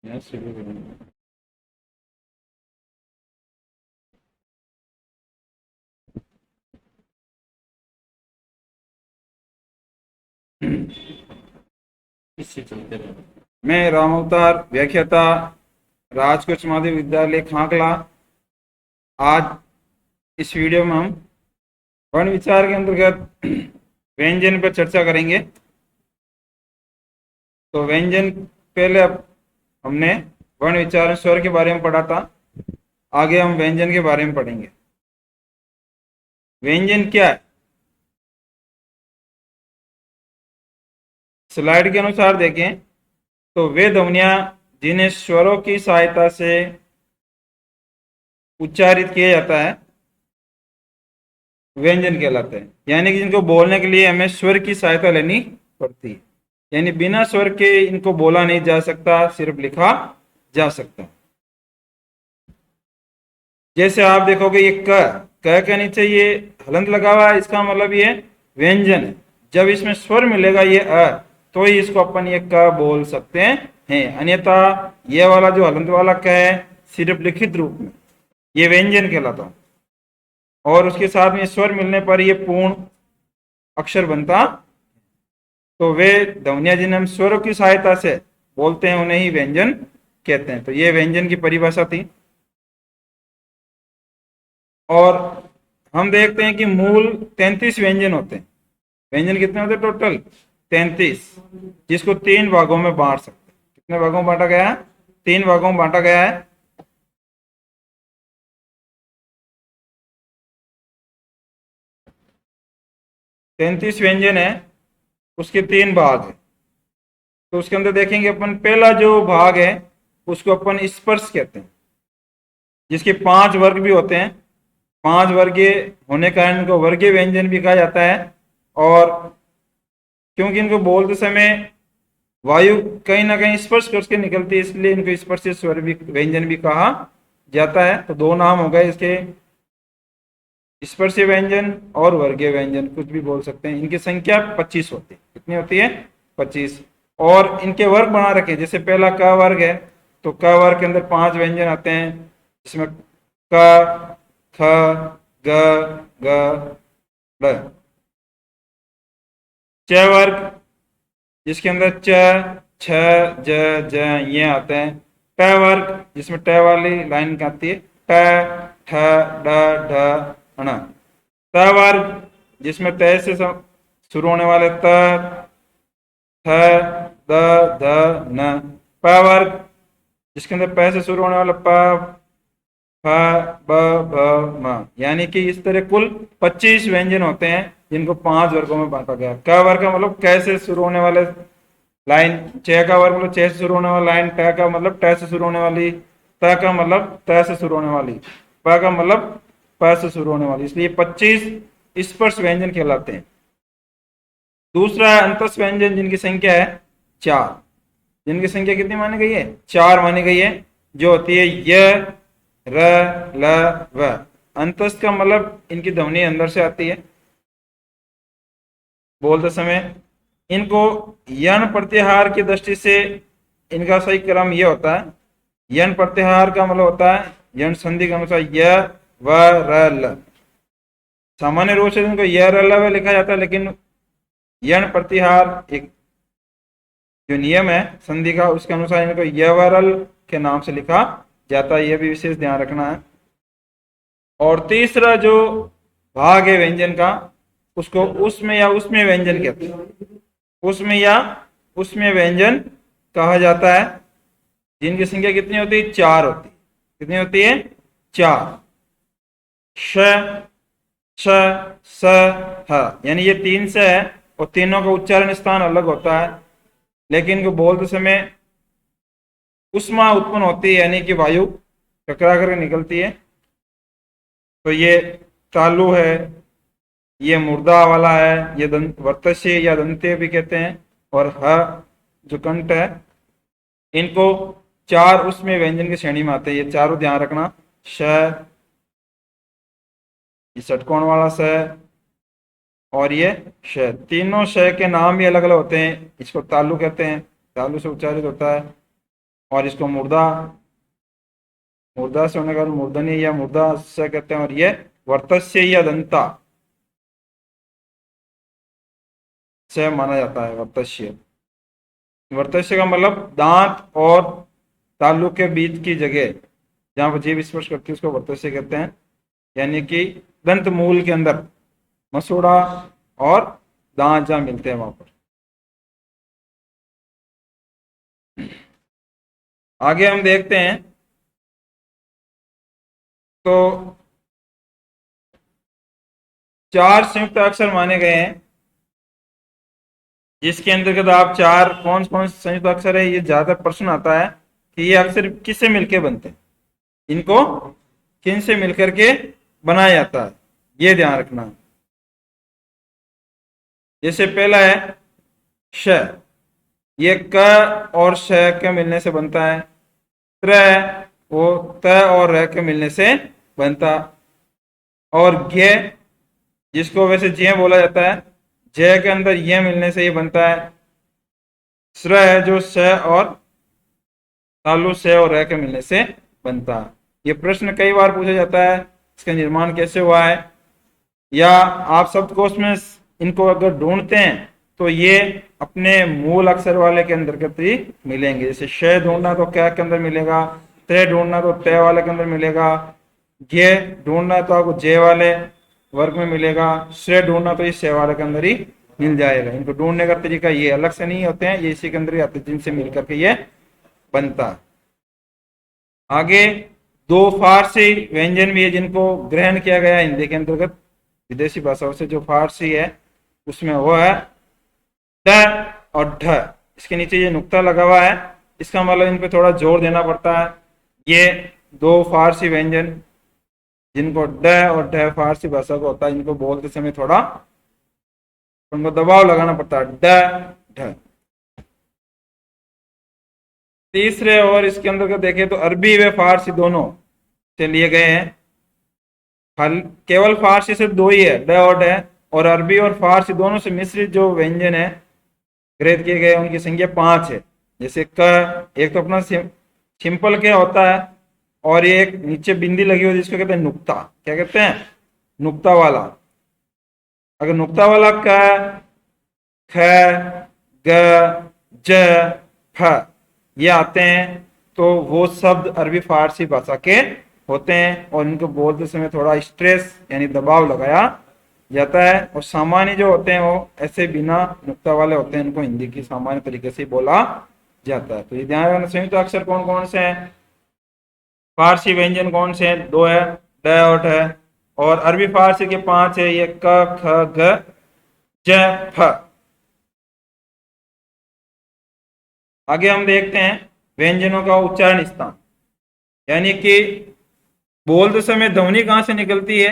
यहाँ शुरू करेंगे। इससे चलते रहे। मैं राम अवतार व्याख्याता राजकोट माध्यमिक विद्यालय खांकला। आज इस वीडियो में हम वर्ण विचार के अंतर्गत व्यंजन पर चर्चा करेंगे। तो व्यंजन पहले हमने वर्ण विचार स्वर के बारे में पढ़ा था। आगे हम व्यंजन के बारे में पढ़ेंगे। व्यंजन क्या है? स्लाइड के अनुसार देखें तो वे ध्वनियां जिन्हें स्वरों की सहायता से उच्चारित किया जाता है व्यंजन कहलाते हैं। यानी कि जिनको बोलने के लिए हमें स्वर की सहायता लेनी पड़ती है। यानी बिना स्वर के इनको बोला नहीं जा सकता, सिर्फ लिखा जा सकता। जैसे आप देखोगे ये क के नीचे ये हलंत लगा हुआ है, इसका मतलब ये व्यंजन है। जब इसमें स्वर मिलेगा ये तो ही इसको अपन ये क बोल सकते हैं। अन्यथा ये वाला जो हलंत वाला क है सिर्फ लिखित रूप में ये व्यंजन कहलाता है। और उसके साथ में स्वर मिलने पर ये पूर्ण अक्षर बनता। तो वे ध्वनियां जिन्हें हम स्वरों की सहायता से बोलते हैं उन्हें ही व्यंजन कहते हैं। तो ये व्यंजन की परिभाषा थी। और हम देखते हैं कि मूल 33 व्यंजन होते हैं। व्यंजन कितने होते हैं? टोटल 33, जिसको 3 भागों में बांट सकते हैं। कितने भागों में बांटा गया है? 3 भागों में बांटा गया है। तैंतीस व्यंजन है, उसके 3 भाग है। तो उसके अंदर देखेंगे अपन पहला जो भाग है उसको अपन स्पर्श कहते हैं, जिसके 5 वर्ग भी होते हैं। 5 वर्गीय होने का इनको वर्गीय व्यंजन भी कहा जाता है। और क्योंकि इनको बोलते समय वायु कहीं ना कहीं स्पर्श करके निकलती है, इसलिए इनको स्पर्श स्वर भी व्यंजन भी कहा जाता है। तो 2 नाम हो गए इसके, स्पर्शीय व्यंजन और वर्गीय व्यंजन, कुछ भी बोल सकते हैं। इनकी संख्या 25 होती है। कितनी होती है? 25। और इनके वर्ग बना रखे, जैसे पहला क वर्ग है तो क वर्ग के अंदर 5 व्यंजन आते हैं, जिसमें क, ख, ग, ग, ड़। च वर्ग जिसके अंदर च, छ, ज, ये आते हैं। ट वर्ग जिसमें ट वाली लाइन आती है, ट, ठ, ड, ढ, ण। त वर्ग जिसमें त से शुरू होने वाले त, थ, द, ध, न। प वर्ग जिसके अंदर प से शुरू होने वाला प, फ, ब, भ, म। यानी कि इस तरह कुल 25 व्यंजन होते हैं, जिनको 5 वर्गों में बांटा गया। क वर्ग का मतलब क से शुरू होने वाले लाइन, च का वर्ग मतलब च से शुरू होने वाला लाइन, ट का मतलब ट से शुरू होने वाली, त का मतलब त से शुरू होने वाली, प का मतलब प से शुरू होने वाली। इसलिए 25 स्पर्श व्यंजन कहलाते हैं। दूसरा है अंतस व्यंजन, जिनकी संख्या है 4। जिनकी संख्या कितनी मानी गई है? 4 मानी गई है, जो होती है य, र, ल, व। अंतस का मतलब इनकी ध्वनि अंदर से आती है बोलते समय। इनको यण प्रत्याहार की दृष्टि से इनका सही क्रम यह होता है। यण प्रत्याहार का मतलब होता है यण संधि के अनुसार य, व, र, ल। सामान्य रूप से इनको य, र, ल, व लिखा जाता है, लेकिन यण प्रत्याहार एक जो नियम है संधि का, उसके अनुसार इनको य, व, र, ल के नाम से लिखा जाता है। यह भी विशेष ध्यान रखना है। और तीसरा जो भाग है व्यंजन का, उसको उसमें या उसमें व्यंजन कहते हैं। उसमें या उसमें व्यंजन कहा जाता है, जिनकी संख्या कितनी होती है? 4 होती है। कितनी होती है? 4। श, श, स, ह। यानी ये 3 से है और तीनों का उच्चारण स्थान अलग होता है, लेकिन इनको बोलते समय उष्मा उत्पन्न होती है, यानी कि वायु टकरा कर निकलती है। तो ये तालु है, ये मुर्दा वाला है, ये वर्तस्य या दंत्य भी कहते हैं। और ह जो कंठ है, इनको 4 उसमें व्यंजन की श्रेणी में आते हैं। ये चारों ध्यान रखना। श, ये षटकोण वाला स, और ये श। तीनों श के नाम भी अलग अलग होते हैं। इसको तालु कहते हैं, तालु से उच्चारित होता है। और इसको मुर्दा, मुर्दा से होने का मूर्धनी या मुर्दा से कहते हैं। और ये वर्तस्य या दंता से माना जाता है। वर्तस्य, वर्तस्य का मतलब दांत और तालु के बीच की जगह जहां पर जीभ स्पर्श करती है उसको वर्तस्य कहते हैं। यानी कि दंत मूल के अंदर मसूड़ा और दांत जहां मिलते हैं वहां पर। आगे हम देखते हैं तो 4 संयुक्त अक्षर माने गए हैं, जिसके अंतर्गत आप 4 कौन कौन से संयुक्त अक्षर है ये ज्यादा प्रश्न आता है कि ये अक्षर किससे मिलकर बनते हैं, इनको किन से मिलकर के बनाया जाता है, ये ध्यान रखना है। जैसे पहला है श, ये क और श के मिलने से बनता है। त्र, वो त और र के मिलने से बनता। और ज्ञ, जिसको वैसे ज्ञ बोला जाता है, जय के अंदर ये मिलने से ये बनता है। स्र है जो स और तालु से और र के मिलने से बनता है। ये प्रश्न कई बार पूछा जाता है, इसका निर्माण कैसे हुआ है, या आप शब्दकोश में इनको अगर ढूंढते हैं तो ये अपने मूल अक्षर वाले के अंतर्गत ही मिलेंगे। जैसे श ढूंढना तो क्या के अंदर मिलेगा, त ढूंढना तो त वाले के अंदर मिलेगा, ज्ञ ढूंढना तो आपको जय वाले वर्ग में मिलेगा, श्रेय ढूंढना तो इस वाले के अंदर ही मिल जाएगा। इनको ढूंढने का तरीका ये अलग से नहीं होते हैं, ये इसी के अंदर ही आते हैं जिनसे मिलकर के ये बनता। आगे 2 फारसी व्यंजन भी है जिनको ग्रहण किया गया हिंदी के अंतर्गत विदेशी भाषाओं से। जो फारसी है उसमें वो है ड और ढ। इसके नीचे ये नुक्ता लगा हुआ है, इसका मतलब इन पे थोड़ा जोर देना पड़ता है। ये 2 फारसी व्यंजन जिनको ड और ढ फारसी भाषा को होता है, इनको बोलते समय थोड़ा उनको दबाव लगाना पड़ता है, ड ढ। तीसरे और इसके अंदर का देखें तो अरबी व फारसी दोनों से लिए गए हैं। केवल फारसी से 2 ही है, ड और ढ, और अरबी और फारसी दोनों से मिश्रित जो व्यंजन है ग्रहित किए गए उनकी संख्या 5 है। जैसे क, एक तो अपना सिंपल के होता है, और ये एक नीचे बिंदी लगी हुई जिसको कहते हैं नुक्ता। क्या कहते हैं, नुक्ता वाला। अगर नुक्ता वाला क, ख, ग, ज, फ ये आते हैं तो वो शब्द अरबी फारसी भाषा के होते हैं, और इनको बोलते समय थोड़ा स्ट्रेस यानी दबाव लगाया जाता है। और सामान्य जो होते हैं वो ऐसे बिना नुक्ता वाले होते हैं, इनको हिंदी की सामान्य तरीके से बोला जाता है। तो ये ध्यान रखना, संयुक्त अक्षर कौन कौन से हैं, फारसी व्यंजन कौन से हैं, 2 है, ड और ढ। और अरबी फारसी के 5 है, ये क, ख, ग, ज, फ। आगे हम देखते हैं व्यंजनों का उच्चारण स्थान, यानी कि बोलते समय ध्वनि कहां से निकलती है,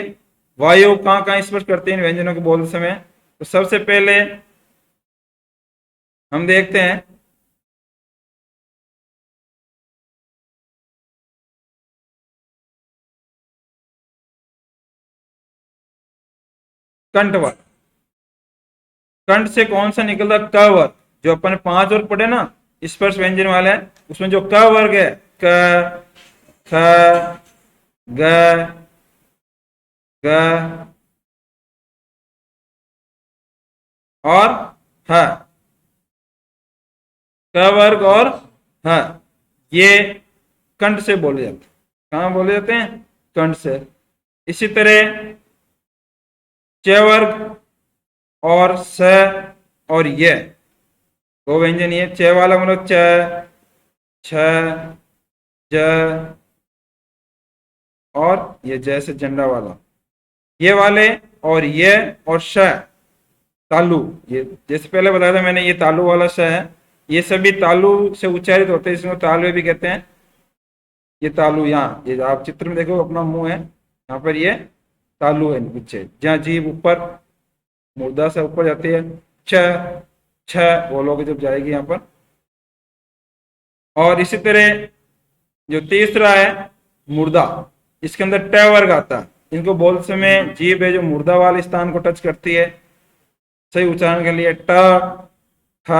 वायु कहां कहां स्पर्श करते हैं व्यंजनों को बोलते समय। तो सबसे पहले हम देखते हैं कंठ वर्ग। कंठ से कौन सा निकलता, क वर्ग। जो अपन 5 वर्ग पढ़े ना स्पर्श व्यंजन वाले, उसमें जो क वर्ग है, क, ख, ग, ग और ह, क वर्ग और ह, ये कंठ से बोले जाते हैं। कहां बोले जाते हैं, कंठ से। इसी तरह च वर्ग और स और ये 2 व्यंजन, ये च वाला मतलब च, छ, ज, और ये जैसे झंडा वाला ये वाले, और ये और श तालु, ये जैसे पहले बताया था मैंने, ये तालु वाला श है, ये सभी तालु से उच्चारित होते हैं, इसमें तालु भी कहते हैं। ये तालु, यहाँ ये आप चित्र में देखो अपना मुंह है, यहाँ पर ये तालु है पीछे, जहाँ जीभ ऊपर मुर्दा से ऊपर जाती है, छ छ बोलोगे जब जाएगी यहाँ पर। और इसी तरह जो तीसरा है मुर्दा, इसके अंदर ट वर्ग आता है। इनको बोलते समय जीभ है जो मुर्दा वाले स्थान को टच करती है, सही उच्चारण के लिए ट, ठ,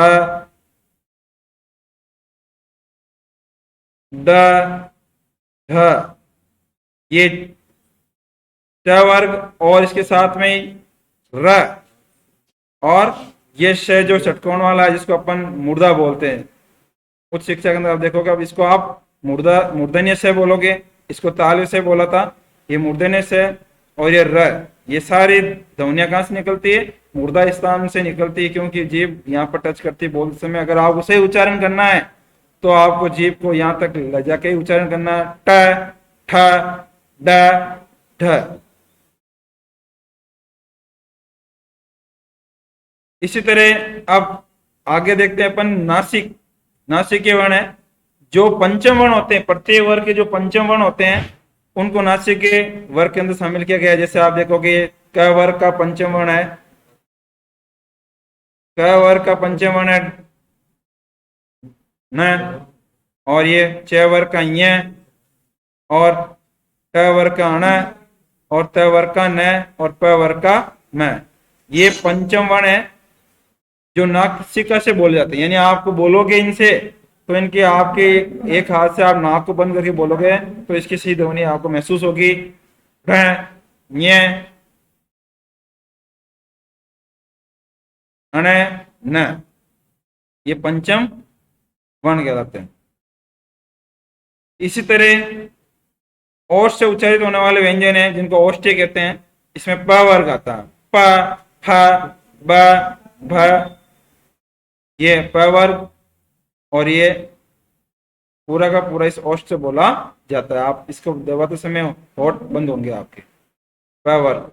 ड, ढ, ये ट वर्ग और इसके साथ में र, और ये श जो षटकोण वाला है जिसको अपन मुर्दा बोलते हैं, उच्च शिक्षा के अंदर आप देखोगे, अब इसको आप मूर्धन्य से बोलोगे, इसको तालव्य से बोला था, ये मूर्धन्य से, और ये र, ये सारी ध्वनियां कहां से निकलती है? मूर्धा स्थान से निकलती है, क्योंकि जीभ यहाँ पर टच करती है बोलते समय। अगर आपको सही उच्चारण करना है तो आपको जीभ को यहाँ तक ले जाके उच्चारण करना है, ट, ठ, ड, ढ। इसी तरह अब आगे देखते हैं अपन नासिक। नासिक वर्ण है, जो पंचम वर्ण होते हैं, प्रत्येक वर्ग के जो पंचम वर्ण होते हैं उनको नासिक के वर्ग के अंदर शामिल किया गया है। जैसे आप देखोगे क वर्ग का पंचम वर्ण है, क वर्ग का पंचम वर्ण है न, और ये च वर्ग का य, और ट वर्ग का अण, और त वर्ग का न, और प वर्ग का म। ये पंचम वर्ण है जो नासिका से बोले जाते हैं, यानी आपको बोलोगे इनसे तो इनके आपके एक हाथ से आप नाक को बंद करके बोलोगे तो इसकी सही ध्वनि आपको महसूस होगी। भ, ञ, अण, न, ये पंचम वर्ण कहलाते हैं। इसी तरह ओष्ठ से उच्चारित होने वाले व्यंजन है जिनको ओष्ठ्य कहते हैं, इसमें प वर्ग आता है, प, फ, ब, भ, ये प वर्ग, और ये पूरा का पूरा इस ओष्ठ से बोला जाता है। आप इसको दबाते समय होठ बंद होंगे आपके। प वर्ग,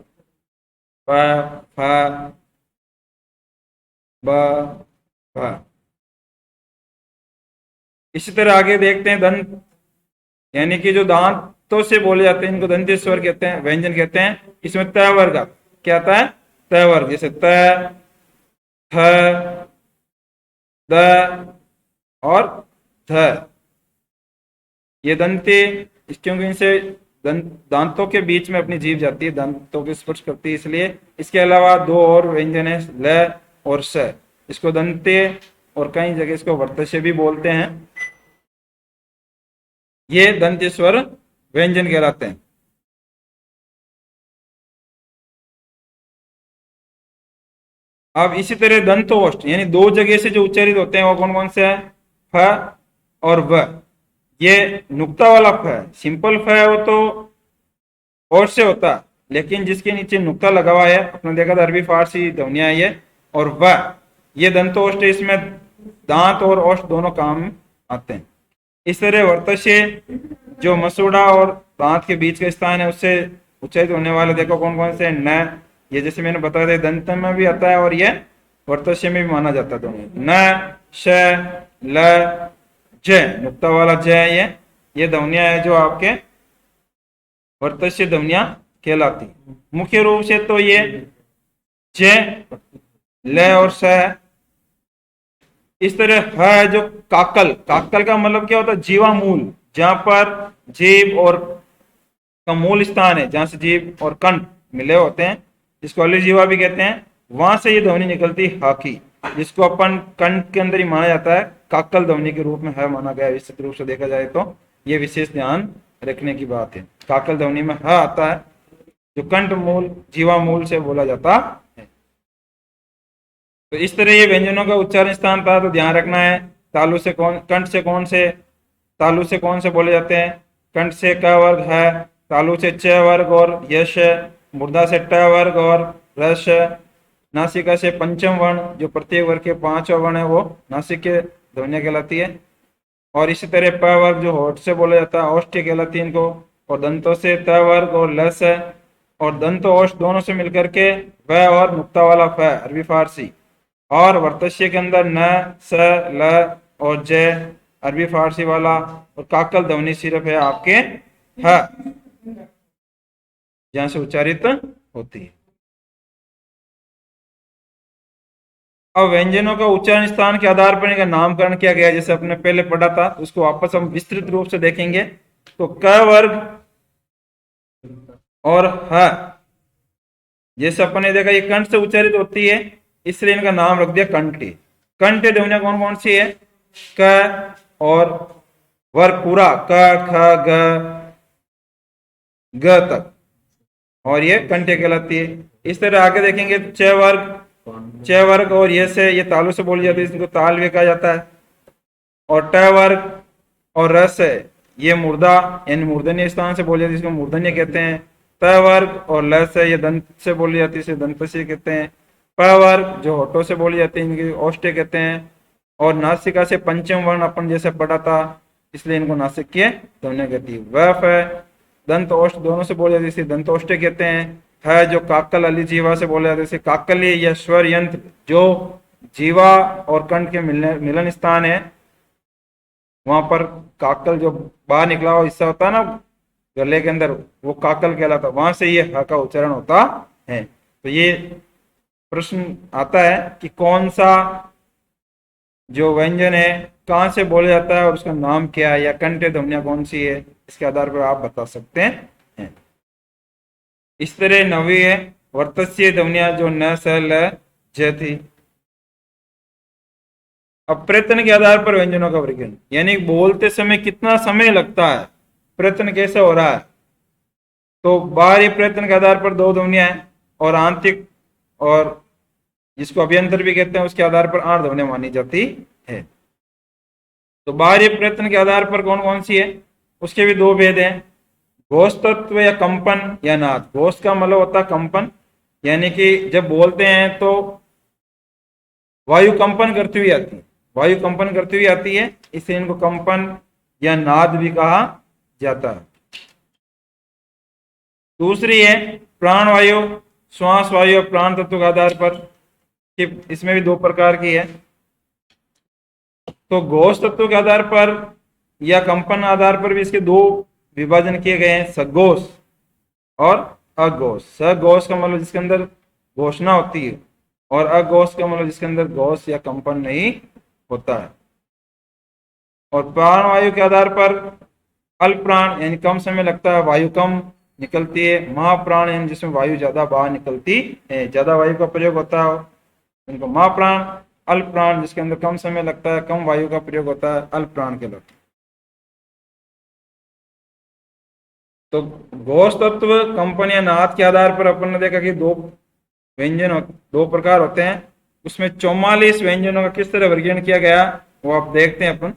प, फ, ब, भ। इसी तरह आगे देखते हैं दंत, यानी कि जो दांतों से बोले जाते हैं इनको दंतीय स्वर कहते हैं, व्यंजन कहते हैं। इसमें त वर्ग क्या आता है? त वर्ग, जैसे त, थ, द और ध, ये दंते, क्योंकि इनसे दांतों के बीच में अपनी जीभ जाती है, दांतों के स्पर्श करती है, इसलिए। इसके अलावा दो और व्यंजन है, ल और स, इसको दंते और कई जगह इसको वर्तस्य भी बोलते हैं। ये दंत्य स्वर व्यंजन कहलाते हैं। अब इसी तरह दंतोष्ठ, यानी दो जगह से जो उच्चारित होते हैं वो कौन कौन से हैं? फ और व। ये नुक्ता वाला फ है, सिंपल फ है वो तो ओष्ठ से होता, लेकिन जिसके नीचे नुक्ता लगा हुआ है, अपने देखा था अरबी फारसी ध्वनिया है ये, और व, ये दंतोष्ठ, इसमें दांत और ओष्ठ दोनों काम आते हैं। इस तरह वर्तस्य जो मसूड़ा और दांत के बीच का स्थान है उससे उच्चारित होने वाले देखो कौन कौन से? न, ये जैसे मैंने बताया था दंत में भी आता है और ये वर्तस्य में भी माना जाता है दोनों। न, श, ल, ज, नुक्ता वाला ज, ये ध्वनिया है जो आपके वर्तस्य ध्वनिया कहलाती। मुख्य रूप से तो ये ज, ल और स है। इस तरह है जो काकल, काकल का मतलब क्या होता है? जीवा मूल, जहां पर जीभ और का मूल स्थान है, जहां से जीभ और कंठ मिले होते हैं, जिसको अली जीवा भी कहते हैं, वहां से ये ध्वनि निकलती है हाकी, जिसको अपन कंठ के अंदर ही माना जाता है, काकल ध्वनि के रूप में है माना गया है। विस्तृत रूप से देखा जाए तो ये विशेष ध्यान रखने की बात है। काकल ध्वनि में ह आता है जो कंठ मूल, जीवा मूल से बोला जाता है। तो इस तरह ये व्यंजनों का उच्चारण स्थान था, तो ध्यान रखना है। तालु से कौन, कंठ से कौन से, तालु से कौन से बोले जाते हैं? कंठ से क वर्ग है, तालु से च वर्ग और यश, मूर्धा से ट वर्ग और रस, नासिका से पंचम वर्ण, जो प्रत्येक वर्ग के 5 वर्ण है वो नासिक के ध्वनिया कहलाती है। और इसी तरह प वर्ग जो होठ से बोला जाता है औष्ठ्य कहलाती है इनको। और दंतों से त वर्ग और लस है, और दंत औष्ठ दोनों से मिलकर के व और नुक्ता वाला फ, अरबी फारसी। और वर्तस्य के अंदर न, स, ल और ज, अरबी फारसी वाला। और काकल ध्वनि सिर्फ है आपके ह, जहां से उच्चारित होती है। अब व्यंजनों का उच्चारण स्थान के आधार पर इनका नामकरण किया गया, जैसे अपने पहले पढ़ा था, उसको वापस हम विस्तृत रूप से देखेंगे। तो क वर्ग और ह, जैसे अपन ने देखा ये कंठ से उच्चारित होती है, इसलिए इनका नाम रख दिया कंठी। कंठ ध्वनियां कौन कौन सी है? क और वर्ग पूरा क ख ग तक, और ये कंठे कहलाती है। इस तरह आगे देखेंगे च वर्ग, च वर्ग और ये से, ये तालु से बोली जाती है, इसको ताल भी कहा जाता है। और ट वर्ग और रस है, ये मुर्दा यानी मूर्धन्य स्थान से बोली जाती है, इसको मूर्धन्य कहते हैं। त वर्ग और लस है, ये दंत से बोली जाती है, इसे दंत से कहते हैं। प वर्ग जो होठों से बोली जाती है, इनकी ओष्ठ्य कहते हैं। और नासिका से पंचम वर्ण अपन जैसे पढ़ा था, इसलिए इनको नासिकीय ध्वनि कहती है। वफ है, दंत ओष्ठ दोनों से बोले जाते हैं, इसे दंत ओष्ठ्य कहते हैं। है जो काकल अली जीवा से बोले जाते हैं, इसे काकली या स्वर यंत्र, जो जीवा और कंठ के मिलन स्थान है, वहां पर काकल जो बाहर निकला हुआ हिस्सा होता है ना गले के अंदर, वो काकल कहलाता है, वहां से ये ह का उच्चारण होता है। तो ये प्रश्न आता है कि कौन सा जो व्यंजन है कहां से बोला जाता है और उसका नाम क्या है, या कंठ ध्वनिया कौन सी है, इसके आधार पर आप बता सकते हैं। इस तरह नवी है वर्तस्य ध्वनिया जो न स ल ज थी। अब प्रयत्न के आधार पर व्यंजनों का वर्गीकरण, यानी बोलते समय कितना समय लगता है, प्रयत्न कैसे हो रहा है। तो बाहरी प्रयत्न के आधार पर दो ध्वनियां हैं, और आंतरिक और जिसको अभ्यंतर भी कहते हैं उसके आधार पर 8 ध्वनियां मानी जाती है। तो बाहरी प्रयत्न के आधार पर कौन कौन सी है, उसके भी दो भेद हैं, घोष तत्व या कंपन या नाद। घोष का मतलब होता है कंपन, यानी कि जब बोलते हैं तो वायु कंपन करती हुई आती है, वायु कंपन करती हुई आती है, इसलिए इनको कंपन या नाद भी कहा जाता है। दूसरी है प्राण वायु, श्वास वायु और प्राण तत्व के आधार पर, इसमें भी दो प्रकार की है। तो घोष तत्व के आधार पर या कंपन आधार पर भी इसके दो विभाजन किए गए हैं, सघोष और अघोष। सघोष का मतलब जिसके अंदर घोषणा होती है, और अघोष का मतलब जिसके अंदर घोष या कंपन नहीं होता है। और प्राण वायु के आधार पर अल्प प्राण यानी कम समय लगता है, वायु कम निकलती है। महाप्राण यानी जिसमें वायु ज्यादा बाहर निकलती है, ज्यादा वायु का प्रयोग होता है, उनको महाप्राण। अल्प प्राण जिसके अंदर कम समय लगता है, कम वायु का प्रयोग होता है, अल्प प्राण के लगता है। तो घोष तत्व कंपन या नाद के आधार पर अपन ने देखा कि दो व्यंजन दो प्रकार होते हैं, उसमें 44 व्यंजनों का किस तरह वर्गीकरण किया गया वो आप देखते हैं अपन।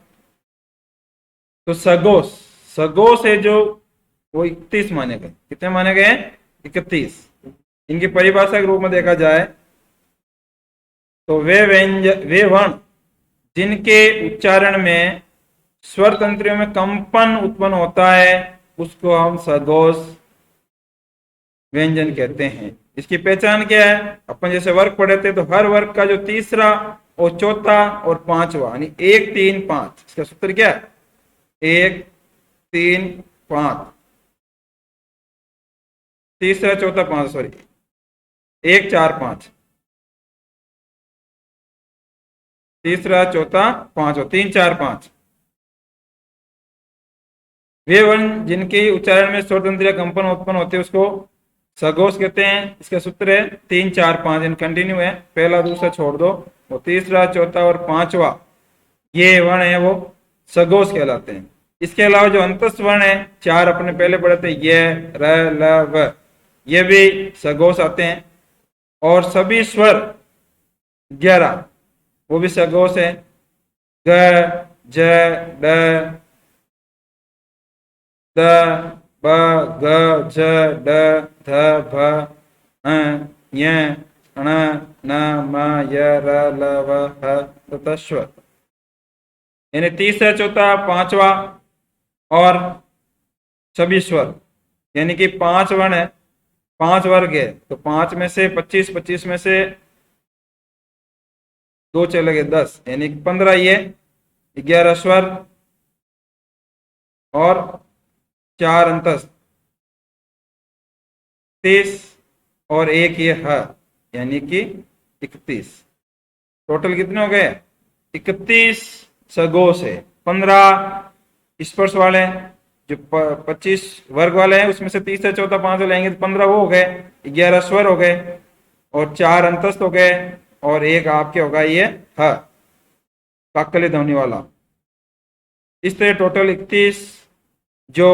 तो सघोष, सघोष है जो वो 31 माने गए। कितने माने गए? 31। इनकी परिभाषा के रूप में देखा जाए तो वे वर्ण जिनके उच्चारण में स्वर तंत्रियों में कंपन उत्पन्न होता है उसको हम सघोष व्यंजन कहते हैं। इसकी पहचान क्या है? अपन जैसे वर्ग पढ़े थे तो हर वर्ग का जो तीसरा और चौथा और पांचवा यानी 1 3 5, इसका सूत्र क्या है? 1 3 5, तीसरा चौथा 5, सॉरी 1 4 5, तीसरा चौथा 5 और 3 4 5। वे वर्ण जिनके उच्चारण में स्वर तंत्रियां कंपन उत्पन्न होते हैं उसको सघोष कहते हैं। इसका सूत्र है 3 4 5, इन कंटिन्यू है, पहला दूसरा छोड़ दो, वो तीसरा चौथा और पांचवा ये वर्ण है वो सघोष कहलाते हैं। इसके अलावा जो अंतस्थ वर्ण है 4 अपने पहले पढ़े थे, ये र ल व, ये भी सघोष आते हैं। और सभी स्वर 11 वो भी सघोष है, ग ज ड द ब ग ज ड ध भ य ण न म य र ल व ह तथा स्वर, यानी तीसरा चौथा पांचवा और सभी स्वर, यानी कि 5 वर्ण है, 5 वर्ग है, तो 5 में से 25, 25 में से 2 चले गए 10, यानी 15 ये, 11 स्वर और 4 अंतस्थ, 30 और 1 ये ह, यानी कि 31। टोटल कितने हो गए? 31 सघोष है। 15 स्पर्श वाले जो 25 वर्ग वाले हैं उसमें से तीसरा चौथा पांचवा लेंगे तो 15 वो हो गए, 11 स्वर हो गए और 4 अंतस्थ हो गए और एक आपके होगा ये ह, काकली ध्वनि वाला। इस तरह टोटल 31 जो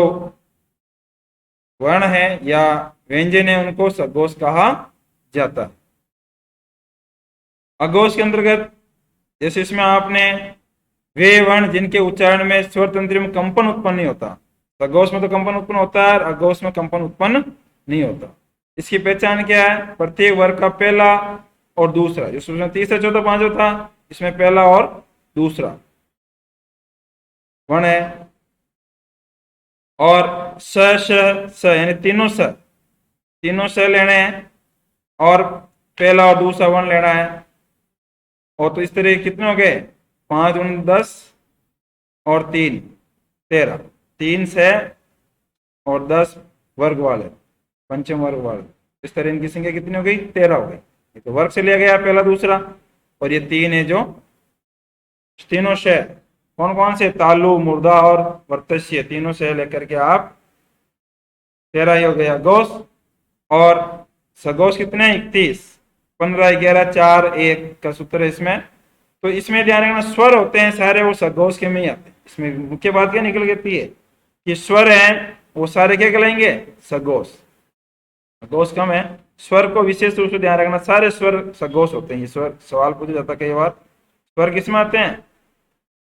वर्ण है या व्यंजन है उनको सघोष कहा जाता है। अघोष के अंतर्गत जैसे इसमें आपने वे वर्ण जिनके उच्चारण में स्वर तंत्र में कंपन उत्पन्न नहीं होता, सघोष में तो कंपन उत्पन्न होता है और अघोष में कंपन उत्पन्न नहीं होता। इसकी पहचान क्या है? प्रत्येक वर्ग का पहला और दूसरा, जिसमें तीसरा चौथा पांचवा था, इसमें पहला और दूसरा वर्ण है। और स श स यानी तीनों स लेने हैं और पहला और दूसरा वर्ण लेना है। और तो इस तरह कितने हो गए? 5 × 10 और 3 13, 3 से और 10 वर्ग वाले, पंचम वर्ग वाले, इस तरह इनकी संख्या कितनी हो गई? 13 हो गई। ये तो वर्ग से लिया गया पहला दूसरा, और ये 3 है जो तीनों से कौन कौन से? तालु, मुर्दा और वर्तस्य, तीनों से लेकर के आप 13 ही हो गया अघोष। और सघोष कितने? 31, 15, 11, 4, 1 का सूत्र है इसमें। तो इसमें ध्यान रखना स्वर होते हैं सारे वो सघोष के में ही आते हैं। इसमें मुख्य बात क्या निकल गई है कि स्वर हैं वो सारे क्या कहलाएंगे? सघोष। सघोष कम है, स्वर को विशेष रूप से ध्यान रखना, सारे स्वर सघोष होते हैं। ये स्वर सवाल पूछा जाता है कई बार, स्वर किसमें आते हैं?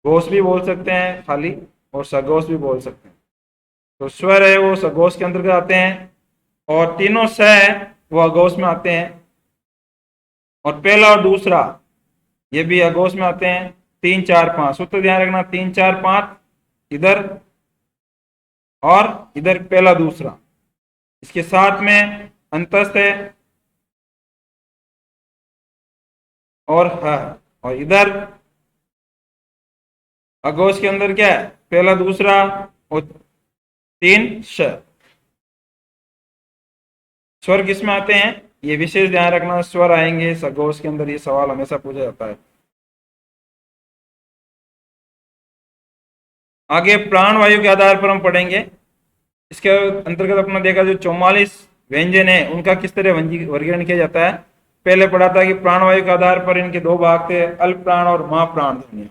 घोष भी बोल सकते हैं खाली और सघोष भी बोल सकते हैं। तो स्वर है वो सघोष के अंतर्गत आते हैं और तीनों स है वो अघोष में आते हैं। और पहला और दूसरा ये भी अघोष में आते हैं। 3, 4, 5 सूत्र ध्यान रखना, 3, 4, 5 इधर और इधर पहला दूसरा, इसके साथ में अंतस्थ है और ह, और इधर अघोष के अंदर क्या है? पहला दूसरा और 3 श। स्वर किसमें आते हैं? ये विशेष ध्यान रखना, स्वर आएंगे सघोष के अंदर, ये सवाल हमेशा पूछा जाता है। आगे प्राण वायु के आधार पर हम पढ़ेंगे। इसके अंतर्गत अपना देखा जो 44 व्यंजन है उनका किस तरह वर्गीकरण किया जाता है। पहले पढ़ा था कि प्राण वायु के आधार पर इनके दो भाग थे, अल्प प्राण और महाप्राण ध्वनि।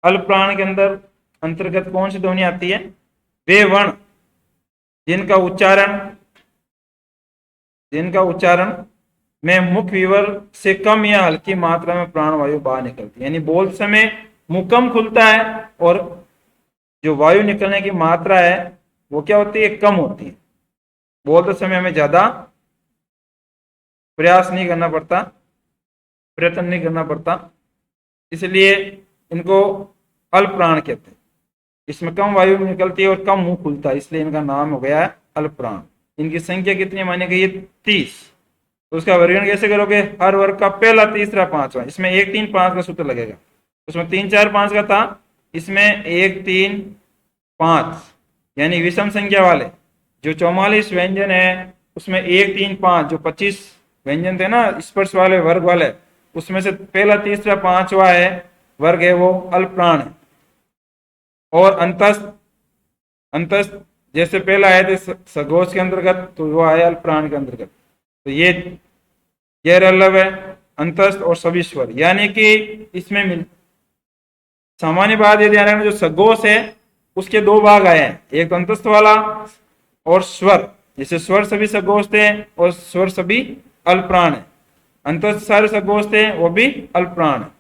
अल्प प्राण के अंदर अंतर्गत कौन सी ध्वनि आती है? वे वर्ण जिनका उच्चारण में मुख विवर से कम या हल्की मात्रा में प्राण वायु बाहर निकलती है। यानी बोलते समय मुंह कम खुलता है और जो वायु निकलने की मात्रा है वो क्या होती है? कम होती है। बोलते समय हमें ज्यादा प्रयास नहीं करना पड़ता, प्रयत्न नहीं करना पड़ता, इसलिए इनको अल्प प्राण कहते हैं। इसमें कम वायु निकलती है और कम मुंह खुलता है, इसलिए इनका नाम हो गया है अल्प प्राण। इनकी संख्या कितनी मानी गई है? 30। तो उसका वर्गीकरण कैसे करोगे? हर वर्ग का पहला, तीसरा, पांचवा, इसमें 1, 3, 5 का सूत्र लगेगा। उसमें 3, 4, 5 का था, इसमें 1, 3, 5 यानी विषम संख्या वाले जो 44 व्यंजन है उसमें 1, 3, 5 जो 25 व्यंजन थे ना स्पर्श वाले वर्ग वाले, उसमें से पहला, तीसरा, पांचवा है वर्ग है वो अल्प प्राण है। और अंतस्थ जैसे पहला आए थे सघोष के अंतर्गत तो वो आया अल्प प्राण के अंतर्गत। तो ये गैर अल्लव है, अंतस्थ और सभी स्वर, यानी कि इसमें मिल सामान्य बात ये ध्यान रखना, जो सघोष है उसके दो भाग आए हैं, एक अंतस्थ वाला और स्वर। जैसे स्वर सभी सघोष थे और स्वर सभी अल्प प्राण है, अंतस्थ सारे सघोष थे वो भी अल्प प्राण है।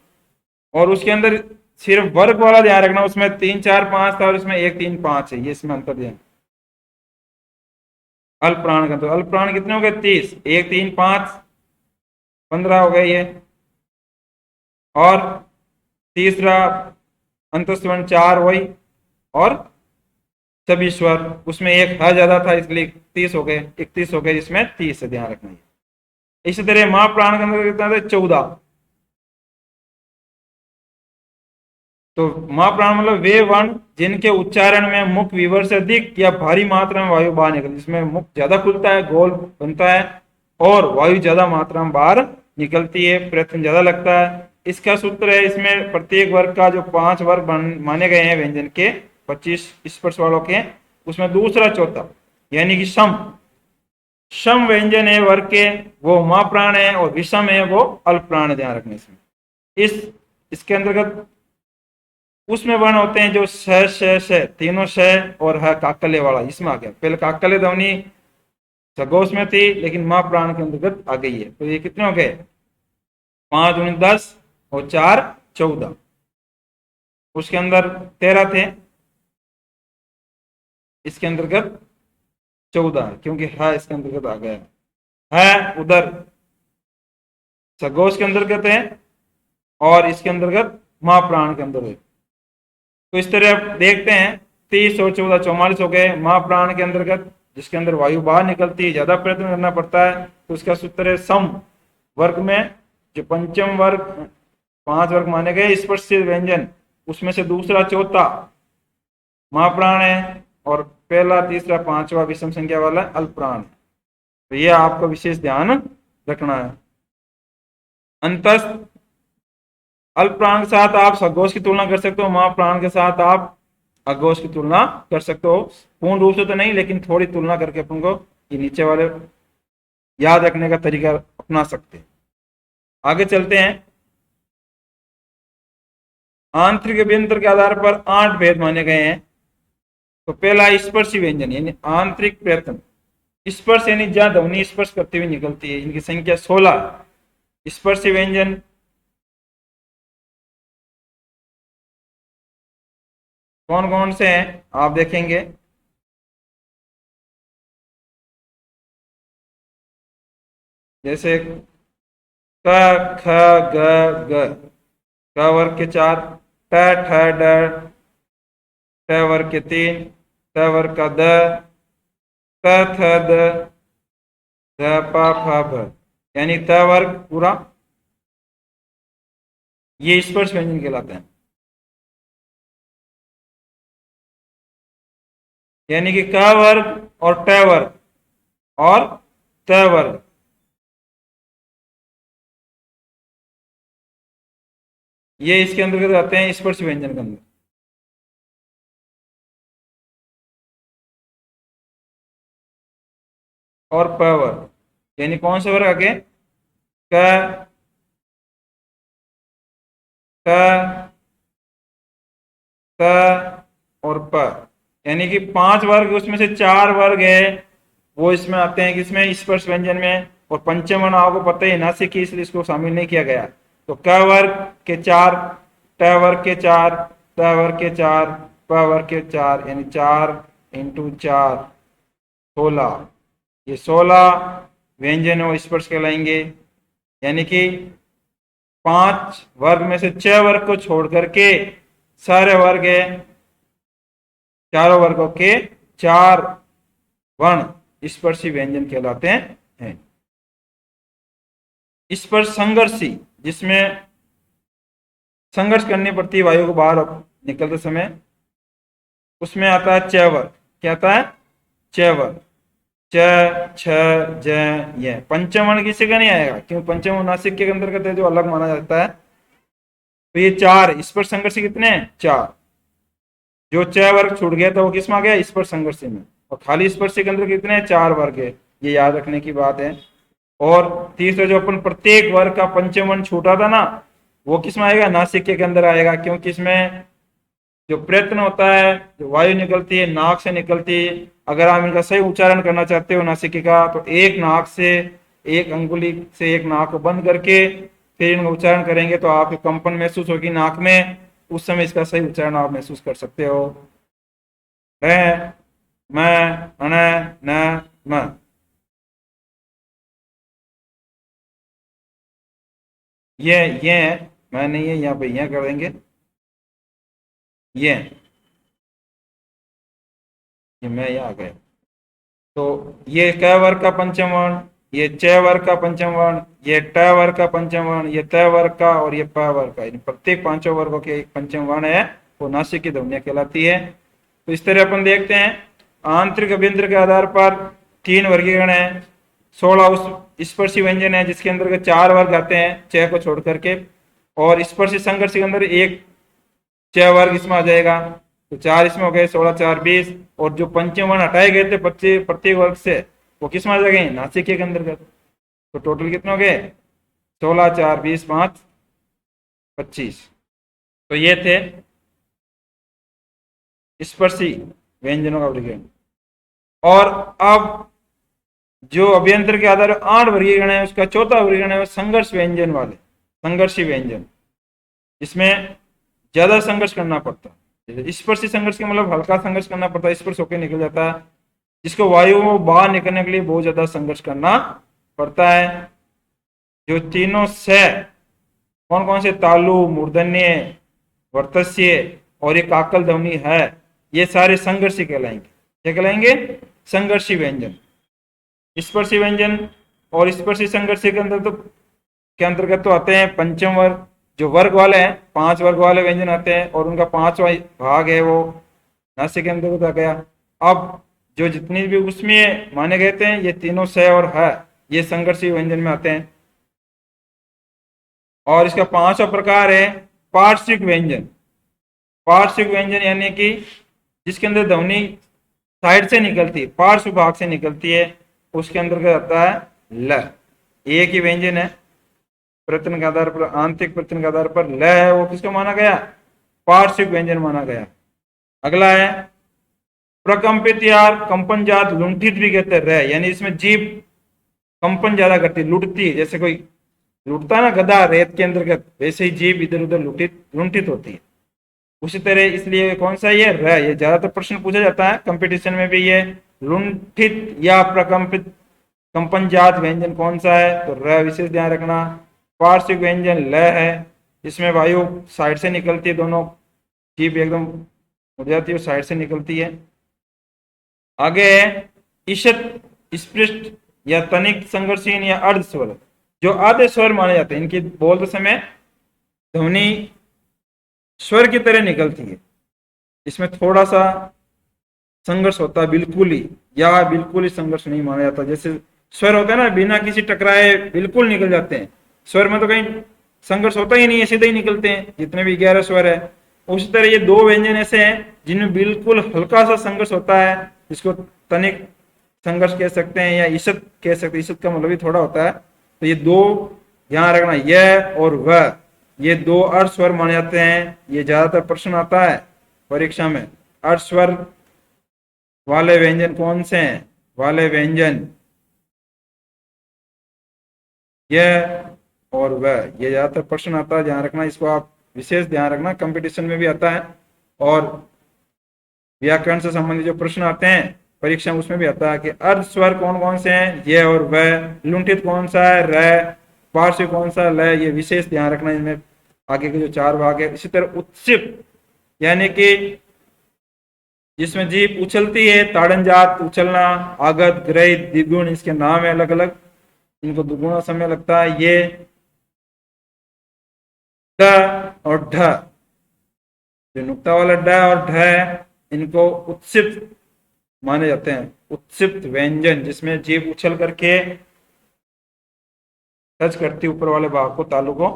और उसके अंदर सिर्फ वर्ग वाला ध्यान रखना, उसमें 3, 4, 5 था और इसमें 1, 3, 5 है, ये इसमें अंतर ध्यान। अल्प प्राण का तो अल्प प्राण कितने हो गए? 30, 1, 3, 5 15 हो गए ये। और तीसरा अंतस्थ वर्ण 4 वही, और सभी स्वर, उसमें एक ह ज्यादा था इसलिए 30 हो गए, 31 हो गए, इसमें 30 से ध्यान रखना है। इसी तरह महाप्राण के अंदर कितना था? 14। तो महाप्राण मतलब वे वर्ण जिनके उच्चारण में मुख विवर से अधिक या भारी मात्रा में वायु बाहर निकलती है, जिसमें मुख ज्यादा खुलता है, गोल बनता है और वायु ज्यादा मात्रा में बाहर निकलती है, प्रयत्न ज्यादा लगता है। इसका सूत्र है, इसमें प्रत्येक वर्ग का जो 5 वर्ग माने गए हैं व्यंजन के 25 स्पर्श वालों के, उसमें दूसरा चौथा यानी कि सम सम व्यंजन है वर्ग के वो मा प्राण है, और विषम है वो अल्प प्राण है, ध्यान रखने से। इसके अंतर्गत उसमें वर्ण होते हैं जो श तीनों श और है काकले वाला, इसमें आ गया। पहले काकले ध्वनि सगोश में थी, लेकिन मां प्राण के अंतर्गत आ गई है। तो ये कितने हो गए? 5 दूनी 10 और 4 14। उसके अंदर 13 थे, इसके अंतर्गत 14 है, क्योंकि है इसके अंतर्गत आ गया है। उधर सगोश के अंतर्गत है और इसके अंतर्गत मां प्राण के अंतर्गत। तो इस तरह आप देखते हैं 30 और 14 44 हो गए। मां प्राण के अंतर्गत जिसके अंदर वायु बाहर निकलती है, ज्यादा प्रयत्न करना पड़ता है, तो उसका सूत्र है सम। वर्ग में जो पंचम वर्ग 5 वर्ग माने गए स्पर्श व्यंजन, उसमें से दूसरा चौथा मां प्राण है, और पहला तीसरा पांचवा विषम संख्या वाला अल्प प्राण है। तो ये आपको विशेष ध्यान रखना है। अंतस्थ अल्प प्राण के साथ आप सघोष की तुलना कर सकते हो, मां प्राण के साथ आप अघोष की तुलना कर सकते हो। पूर्ण रूप से तो नहीं, लेकिन थोड़ी तुलना करके अपन को ये नीचे वाले याद रखने का तरीका अपना सकते हैं। आगे चलते हैं। आंतरिक अभ्यंतर के आधार पर 8 भेद माने गए हैं। तो पहला स्पर्शी व्यंजन यानी आंतरिक प्रयत्न। स्पर्श यानी जहां ध्वनि स्पर्श करती हुई निकलती है, इनकी संख्या 16। स्पर्शी व्यंजन कौन कौन से हैं आप देखेंगे। जैसे क ख ग ग, क वर्ग के 4, ट ठ ड, ट वर्ग के 3, ट वर्ग का द, त थ द, ध प फ भ, यानी त वर्ग पूरा ये स्पर्श व्यंजन कहलाते हैं। यानी कि क वर्ग और ट वर्ग और त वर्ग, ये इसके अंतर्गत आते हैं स्पर्श व्यंजन के अंदर। और प वर्ग यानी कौन से वर्ग आगे? क क क और प, यानी कि 5 वर्ग, उसमें से 4 वर्ग है वो इसमें आते हैं, किसमें? स्पर्श व्यंजन में। और पंचम वर्ण आपको पता ही नासिक की, इसलिए इसको शामिल नहीं किया गया। तो क वर्ग के 4, ट वर्ग के 4, त वर्ग के 4, प वर्ग के 4, यानी 4 × 4 16। ये 16 व्यंजन और स्पर्श कहलाएंगे। यानी कि 5 वर्ग में से 6 वर्ग को छोड़ करके सारे वर्ग है, चारों वर्गों के 4 वर्ण स्पर्शी व्यंजन कहलाते हैं। स्पर्श संघर्षी, जिसमें संघर्ष करनी पड़ती है वायु को बाहर निकलते समय, उसमें आता है च वर्ग। क्या आता है? च वर्ग। च छ ज य। पंचम वर्ण किसी का नहीं आएगा, क्योंकि पंचम वर्ण नासिक के अंतर्गत है, जो अलग माना जाता है। तो ये 4 स्पर्श संघर्षी कितने हैं? 4। जो च वर्ग छूट गया था वो किस में आ गया? स्पर्श संघर्षी में। और खाली स्पर्शी के अंदर कितने? 4 वर्ग है, ये याद रखने की बात है। और तीसरा जो अपन प्रत्येक वर्ग का पंचम वर्ण छूटा था ना, वो किस में आएगा? नासिक के अंदर आएगा, क्योंकि इसमें जो प्रयत्न होता है, जो वायु निकलती है नाक से निकलती है, अगर आप इनका सही उच्चारण करना चाहते हो नासिकी का, तो एक नाक से, एक अंगुली से एक नाक को बंद करके फिर इनका उच्चारण करेंगे, तो आपको कंपन महसूस होगी नाक में। उस समय इसका सही उच्चारण आप महसूस कर सकते हो। म अण न म। ये मैं नहीं है, यहाँ पे ये कर देंगे। ये मैं यहाँ आ गया। तो ये क वर्ग का पंचम वर्ण, ये च वर्ग का पंचम वर्ण, ये ट वर्ग का पंचम वर्ण, ये त वर्ग का, और ये प वर्ग का। प्रत्येक 5 वर्गों के एक पंचम वर्ण है, वो नासिक की ध्वनियां कहलाती है। तो इस तरह अपन देखते हैं आंतरिक अभ्यंतर के आधार पर 3 वर्गीकरण है। 16 उस स्पर्शी व्यंजन है, जिसके अंदर 4 वर्ग आते हैं च को छोड़ करके, और स्पर्शी संघर्ष के अंदर एक च वर्ग इसमें आ जाएगा। तो 4 इसमें हो गए, 16 4 20। और जो पंचम वर्ण हटाए गए थे प्रत्येक वर्ग से, वो किस में आ जाएंगे, नासिक के अंतर्गत। तो टोटल कितने हो गए, 16, 4, 20, 5, 25। तो ये थे स्पर्शी व्यंजनों का वर्गीकरण। और अब जो अभ्यंतर के आधार पर 8 वर्गीकरण है, उसका चौथा वर्गीकरण है वो संघर्ष व्यंजन वाले, संघर्षी व्यंजन, इसमें ज्यादा संघर्ष करना पड़ता है। स्पर्शी संघर्ष के मतलब हल्का संघर्ष करना पड़ता है, स्पर्श होकर निकल जाता है। जिसको वायु को बाहर निकलने के लिए बहुत ज्यादा संघर्ष करना पड़ता है। जो तीनों से कौन कौन से, तालु, मूर्धन्य, वर्तस्य और ये काकल ध्वनि है, ये सारे संघर्षी कहलाएंगे। क्या कहलाएंगे, संघर्षी व्यंजन। स्पर्शी व्यंजन और स्पर्शी संघर्षी के अंदर तो के अंतर्गत तो आते हैं पंचम वर्ग, जो वर्ग वाले हैं, 5 वर्ग वाले व्यंजन आते हैं और उनका 5वां भाग है वो नासिक के अंतर्गत आ गया। अब जो जितनी भी उसमें माने गए थे, ये तीनों से और है, ये संघर्षी व्यंजन में आते हैं। और इसका 5वां प्रकार है पार्श्विक व्यंजन। पार्श्विक व्यंजन यानी कि जिसके अंदर ध्वनि साइड से निकलती है, पार्श्व भाग से निकलती है, उसके अंतर्गत आता है ल। एक ही व्यंजन है, प्रत्यय के आधार पर, आंतरिक प्रत्यय के आधार पर ल है, वो किसको माना गया, पार्श्विक व्यंजन माना गया। अगला है प्रकंपित या कंपन जात लुंठित भी कहते हैं र, यानी इसमें जीभ कंपन ज्यादा करती है, लुटती है, जैसे कोई लुटता ना गधा रेत के अंतर्गत, वैसे ही जीभ इधर उधर लुंठित होती है। उसी तरह इसलिए कौन सा ये र, ये ज्यादातर प्रश्न पूछा जाता है कंपटीशन में भी, ये लुंठित या प्रकंपित कंपन जात व्यंजन कौन सा है, तो र विशेष ध्यान रखना। पार्श्विक व्यंजन ल है, इसमें वायु साइड से निकलती है, दोनों जीभ एकदम उड़ जाती है, साइड से निकलती है। आगे है ईशत, स्पृष्ट या तनिक संघर्षहीन या अर्ध स्वर, जो आधे स्वर माने जाते हैं। इनकी बोलते समय ध्वनि स्वर की तरह निकलती है, इसमें थोड़ा सा संघर्ष होता है, बिल्कुल ही या बिल्कुल ही संघर्ष नहीं माना जाता। जैसे स्वर होता है ना, बिना किसी टकराए बिल्कुल निकल जाते हैं, स्वर में तो कहीं संघर्ष होता ही नहीं है, सीधे ही निकलते हैं, जितने भी 11 स्वर है। उसी तरह ये 2 व्यंजन ऐसे हैं जिनमें बिल्कुल हल्का सा संघर्ष होता है, जिसको तनिक संघर्ष कह सकते हैं या ईशत कह सकते हैं, ईशत का मतलब भी थोड़ा होता है। तो ये 2 ध्यान रखना, यह और वह, ये 2 अर्ध स्वर माने जाते हैं। ये ज्यादातर प्रश्न आता है परीक्षा में, अर्ध स्वर वाले व्यंजन कौन से हैं, वाले व्यंजन यह और वह, ये ज्यादातर प्रश्न आता है, ध्यान रखना, इसको आप विशेष ध्यान रखना, कंपटीशन में भी आता है। और व्याकरण से संबंधित जो प्रश्न आते हैं परीक्षा में, उसमें भी आता है कि अर्ध स्वर कौन कौन से हैं, ये और वह, लुंठित कौन सा है र, पार्श्व कौन सा ल, ये विशेष ध्यान रखना इनमें आगे के जो 4 भाग है। इसी तरह उत्सिप यानी कि जिसमें जीभ उछलती है, ताड़न जात उछलना, आगत, ग्रहित, द्विगुण, इसके नाम है अलग अलग, इनको दुगुना समय लगता है। ये ड और ढ, जो नुक्ता वाला ड और ढ, इनको उत्सिप्त माने जाते हैं। उत्सिप्त व्यंजन जिसमें जीभ उछल करके टच करती ऊपर वाले भाग को, तालु को,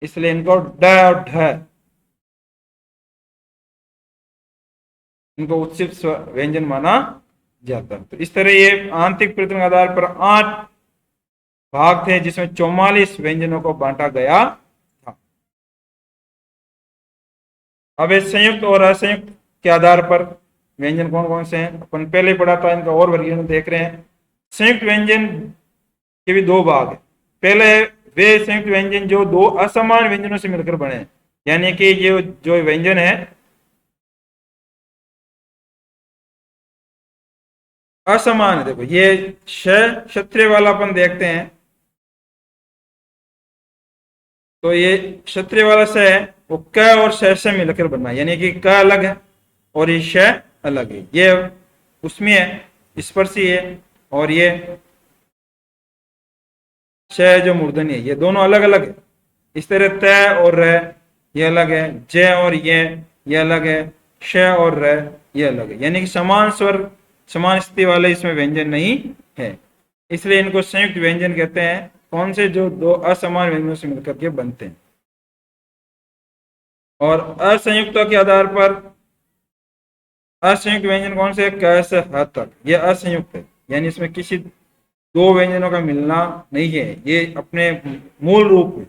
इसलिए इनको ड और ढ, इनको उत्सिप्त व्यंजन माना जाता है। तो इस तरह ये आंतरिक प्रत्यय के आधार पर 8 भाग थे, जिसमें 44 व्यंजनों को बांटा गया था। अब संयुक्त और असंयुक्त के आधार पर व्यंजन कौन कौन से हैं, अपन पहले पढ़ा था, इनका और वर्गीकरण देख रहे हैं। संयुक्त व्यंजन के भी 2 भाग है। पहले वे संयुक्त व्यंजन जो 2 असमान व्यंजनों से मिलकर बने हैं, यानी कि ये जो व्यंजन है असमान है। देखो ये क्षत्रिय वाला अपन देखते हैं, तो ये क्षत्रिय वाला स है, वो क और से मिलकर बना, यानी कि क अलग है और ये श अलग है। ये उसमें है, स्पर्शी है, और ये श जो मूर्धन्य है, ये दोनों अलग अलग है। इस तरह त और र ये अलग है, ज और ये अलग है, श और र ये अलग है, यानी कि समान स्वर समान स्थिति वाले इसमें व्यंजन नहीं है, इसलिए इनको संयुक्त व्यंजन कहते हैं। कौन से, जो 2 असमान व्यंजनों से मिलकर के बनते हैं। और असंयुक्तता के आधार पर असंयुक्त व्यंजन कौन से, क से ह तक, ये असंयुक्त है, यानी इसमें किसी दो व्यंजनों का मिलना नहीं है, ये अपने मूल रूप में,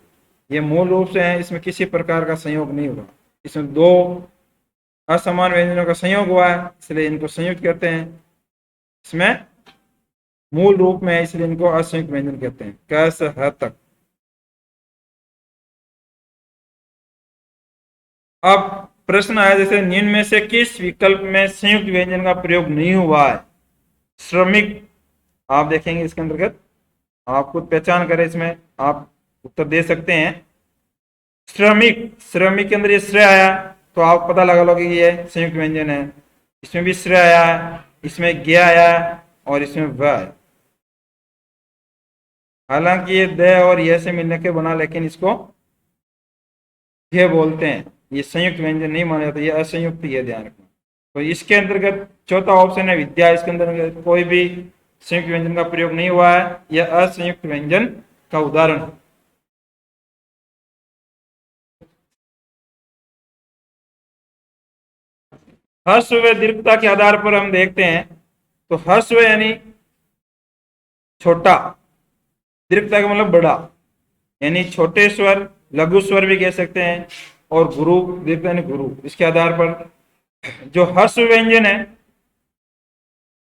ये मूल रूप से है, इसमें किसी प्रकार का संयोग नहीं हुआ, इसमें दो असमान व्यंजनों का संयोग हुआ है, इसलिए इनको संयुक्त कहते हैं। इसमें मूल रूप में है, इसलिए इनको असंयुक्त व्यंजन कहते हैं। क से ह तक। अब प्रश्न आया जैसे निम्न में से किस विकल्प में संयुक्त व्यंजन का प्रयोग नहीं हुआ है? श्रमिक, आप देखेंगे इसके अंतर्गत, आप खुद पहचान करें, इसमें आप उत्तर दे सकते हैं। श्रमिक, श्रमिक के अंदर ये श्रेय आया तो आप पता लगा लो कि ये संयुक्त व्यंजन है। इसमें भी श्रेय आया है, इसमें गे आया है और इसमें व आया। हालांकि ये द और ये से मिलने के बना, लेकिन इसको ये बोलते हैं, ये संयुक्त व्यंजन नहीं माना जाता, ये असंयुक्त, ये ध्यान रखना। तो इसके अंतर्गत चौथा ऑप्शन है विद्या, इसके अंदर कोई भी संयुक्त व्यंजन का प्रयोग नहीं हुआ है, यह असंयुक्त व्यंजन का उदाहरण है। हर्ष व दीर्घता के आधार पर हम देखते हैं, तो हर्ष यानी छोटा, दीर्घता का मतलब बड़ा, यानी छोटे स्वर, लघु स्वर भी कह सकते हैं, और गुरु, दीर्घता यानी गुरु। इसके आधार पर जो हर्ष व्यंजन है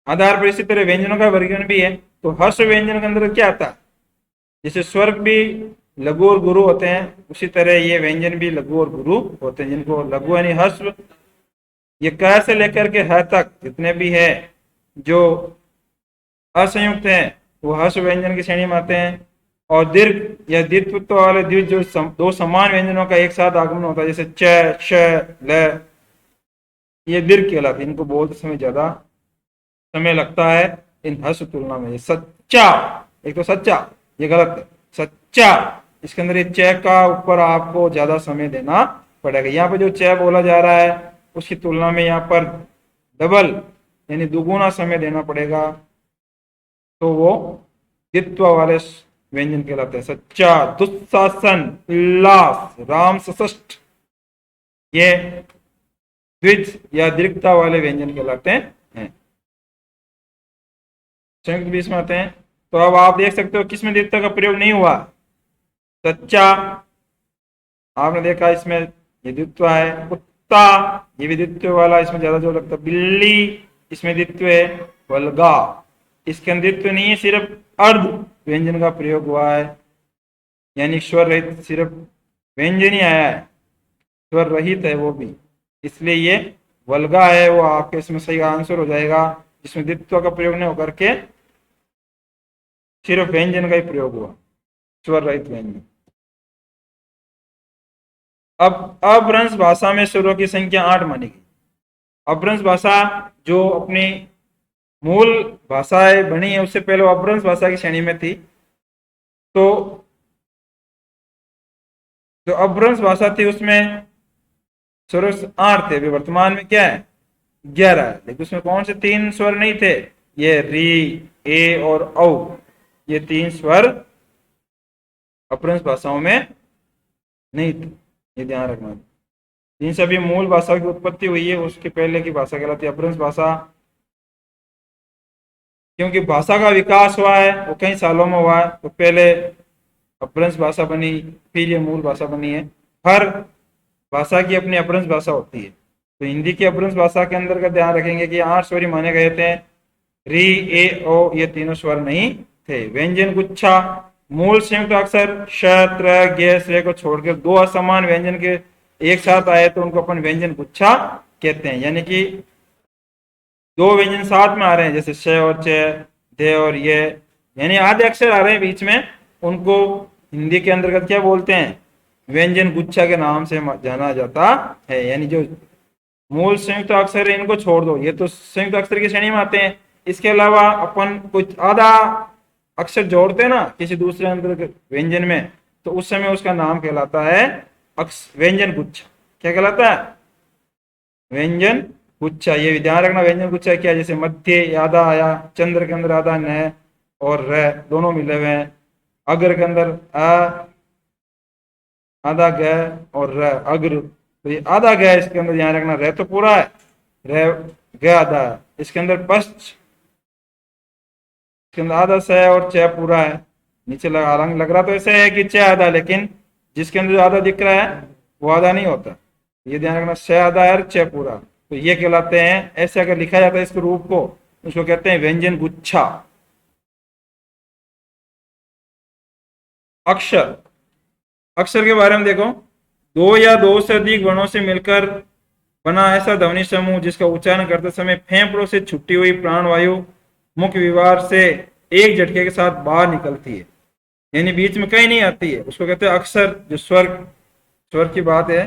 आधार पर, इसी तरह व्यंजनों का वर्गीकरण भी है। तो हर्ष व्यंजन के अंदर क्या आता है, जैसे स्वर भी लघु और गुरु होते हैं, उसी तरह ये व्यंजन भी लघु और गुरु होते हैं, जिनको लघु यानी हर्ष, ये क से लेकर के ह तक जितने भी है जो असंयुक्त है वो हर्ष व्यंजन की श्रेणी में आते हैं। और दीर्घ या द्वित्व वाले द्विज जो दो समान व्यंजनों का एक साथ आगमन होता है, जैसे च, श, ल, ये दीर्घ कहलाते हैं। इनको बोलते समय ज्यादा समय लगता है इन हर्ष तुलना में। सच्चा, एक तो सच्चा, ये गलत है, सच्चा, इसके अंदर ये च का ऊपर आपको ज्यादा समय देना पड़ेगा। यहाँ पे जो च बोला जा रहा है उसकी तुलना में यहाँ पर डबल यानी दुगुना समय देना पड़ेगा, तो वो द्वित्व वाले व्यंजन कहलाते हैं। सच्चा, दुस्शासन, उल्लास, राम सशस्ट, ये द्विज या दीर्घता वाले व्यंजन कहलाते हैं। संयुक्त भी इसमें आते हैं। तो अब आप देख सकते हो किसमें दीर्घता का प्रयोग नहीं हुआ। सच्चा आपने देखा, इसमें ये द्वित्व है। कुत्ता, ये भी द्वित्व वाला, इसमें ज्यादा जोर लगता है। बिल्ली, इसमें द्वित्व है। वल्गा, इसके अंदर द्वित्व नहीं है, सिर्फ अर्ध व्यंजन का प्रयोग हुआ है, यानी स्वर रहित, सिर्फ व्यंजन ही आया है, स्वर रहित है वो भी, इसलिए ये वल्गा है, वो आपके इसमें सही आंसर हो जाएगा, जिसमें द्वित्व का प्रयोग नहीं होकर के सिर्फ व्यंजन का ही प्रयोग हुआ, स्वर रहित व्यंजन। अब अपभ्रंश भाषा में स्वरों की संख्या 8 मानी गई। अपभ्रंश भाषा जो अपनी मूल भाषाएं बनी है उससे पहले अपभ्रंश भाषा की श्रेणी में थी। तो जो अपभ्रंश भाषा थी उसमें स्वर 8 थे, वर्तमान में क्या है 11 है, लेकिन उसमें कौन से 3 स्वर नहीं थे, ये री, ए और औ, ये 3 स्वर अपभ्रंश भाषाओं में नहीं थे, ये ध्यान रखना। जिन सभी मूल भाषा की उत्पत्ति हुई है उसके पहले की भाषा कहलाती है अपभ्रंश भाषा, क्योंकि भाषा का विकास हुआ है वो कई सालों में हुआ है। तो पहले अपभ्रंश भाषा बनी, फिर ये मूल भाषा बनी है। हर भाषा की अपनी अपभ्रंश भाषा होती है। तो हिंदी की अपभ्रंश भाषा के अंदर का ध्यान रखेंगे कि 8 स्वर माने गए थे, री, ए, ओ, ये तीनों स्वर नहीं थे। व्यंजन गुच्छा, मूल संयुक्त अक्षर श, त्र, गे, श्रे को छोड़कर 2 असमान व्यंजन के एक साथ आए तो उनको अपन व्यंजन गुच्छा कहते हैं, यानी कि 2 व्यंजन साथ में आ रहे हैं, जैसे श और च, दे और ये, यानी आधे अक्षर आ रहे हैं बीच में, उनको हिंदी के अंतर्गत क्या बोलते हैं, व्यंजन गुच्छा के नाम से जाना जाता है। यानी जो मूल संयुक्त अक्षर है इनको छोड़ दो, ये तो संयुक्त अक्षर की श्रेणी में आते हैं। इसके अलावा अपन कुछ आधा अक्षर जोड़ते हैं ना किसी दूसरे अंतर्गत व्यंजन में, तो उस समय उसका नाम कहलाता है व्यंजन गुच्छा। क्या कहलाता है, व्यंजन गुच्छा। ये ध्यान रखना, व्यंजन गुच्छा क्या है, जैसे मध्य आधा आया, चंद्र के अंदर आधा न और र दोनों मिले हुए हैं, अग्र के अंदर अ आधा ग और र, अग्र, तो ये आधा ग, इसके अंदर ध्यान रखना, रह तो पूरा है, रह ग आधा है। इसके अंदर पश्च इसके अंदर आधा स है और च पूरा है, नीचे रंग लग रहा तो ऐसे है कि च आधा है, लेकिन जिसके अंदर जो आधा दिख रहा है वो आधा नहीं होता। ये ध्यान रखना, स आधा है और च पूरा, तो ये कहलाते हैं, ऐसे अगर लिखा जाता है इसके रूप को, उसको कहते हैं व्यंजन गुच्छा। अक्षर, अक्षर के बारे में देखो, दो या दो से अधिक वर्णों से मिलकर बना ऐसा ध्वनि समूह जिसका उच्चारण करते समय फेफड़ों से छुट्टी हुई प्राणवायु मुख्य विवार से एक झटके के साथ बाहर निकलती है, यानी बीच में कहीं नहीं आती है, उसको कहते हैं अक्षर। जो स्वर, स्वर की बात है,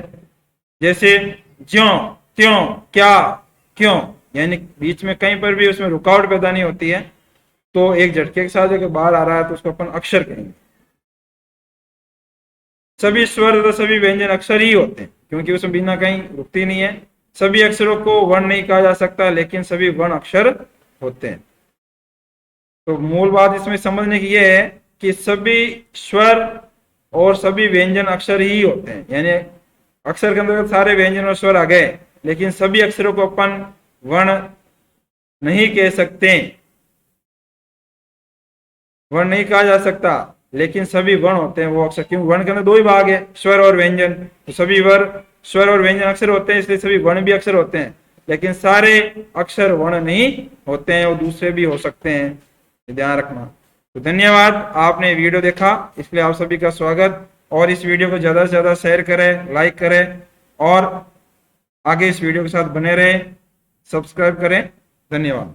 जैसे ज्यों त्यों क्या क्यों, यानी बीच में कहीं पर भी उसमें रुकावट पैदा नहीं होती है, तो एक झटके के साथ अगर बाहर आ रहा है तो उसको अपन अक्षर कहेंगे। सभी स्वर तथा सभी व्यंजन अक्षर ही होते हैं, क्योंकि उसमें बिना कहीं रुकती नहीं है। सभी अक्षरों को वर्ण नहीं कहा जा सकता, लेकिन सभी वर्ण अक्षर होते हैं। तो मूल बात इसमें समझने की यह है कि सभी स्वर और सभी व्यंजन अक्षर ही होते हैं, यानी अक्षर के अंदर सारे व्यंजन और स्वर आ गए, लेकिन सभी अक्षरों को अपन वर्ण नहीं कह सकते, वर्ण नहीं कहा जा सकता, लेकिन सभी वर्ण होते हैं वो अक्षर। क्योंकि वर्ण के अंदर दो ही भाग है, स्वर और व्यंजन, तो सभी स्वर और व्यंजन अक्षर होते हैं, इसलिए सभी वर्ण भी अक्षर होते हैं, लेकिन सारे अक्षर वर्ण नहीं होते हैं, वो दूसरे भी हो सकते हैं, ध्यान रखना। तो धन्यवाद, आपने वीडियो देखा, इसलिए आप सभी का स्वागत। और इस वीडियो को ज्यादा से ज्यादा शेयर करें, लाइक करें, और आगे इस वीडियो के साथ बने रहें, सब्सक्राइब करें। धन्यवाद।